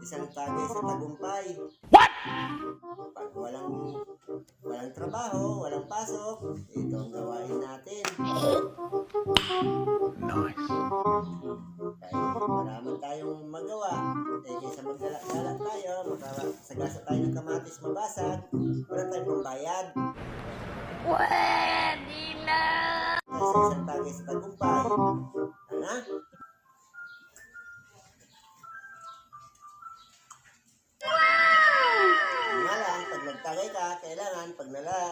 isang tagay sa tagumpay. Pag walang trabaho, walang pasok, ito ang gawain natin. Nice. Kaya marami tayong magawa. Kaysa magdala-dala tayo, makasagasa tayo ng kamatis mabasag, wala tayong pambayad. Pwede na! Kaysa isang tagay sa tagumpay. Ano? Nga lang, pag nagtagay ka, kailangan, pag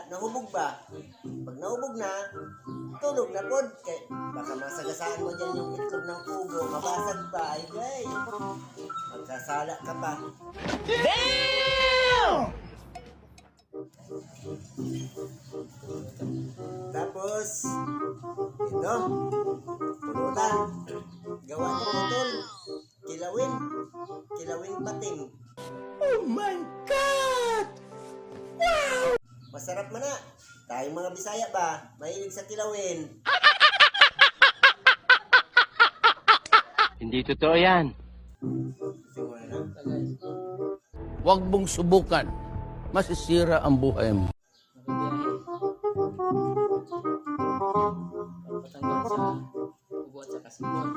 nahubog ba? Pag nahubog na, tulog na pod. Baka masagasaan mo dyan yung itlog ng pugo, mabasag pa, ay gay. Magkasala ka pa. Damn! Tapos, ito, pulutan. Gawa ng putol. Kilawin pating. Oh my God! Wow! Masarap man na. Tayong mga Bisaya ba, mahilig sa kilawin. Hindi totoo yan. Simula na. Huwag mong subukan. Masisira ang buhay mo. Patanggal sa ubo at saka sipon.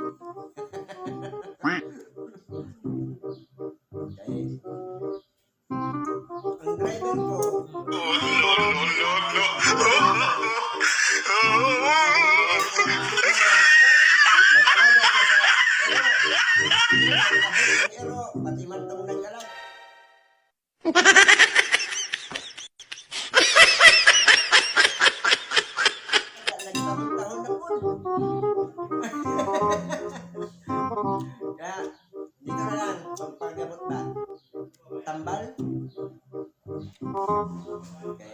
Okay. Ang driver ko, pero pati man itong naggalak. Nagtahon-tahon na po. Kaya, dito na lang, pagpagamot ba? Tambal? Okay.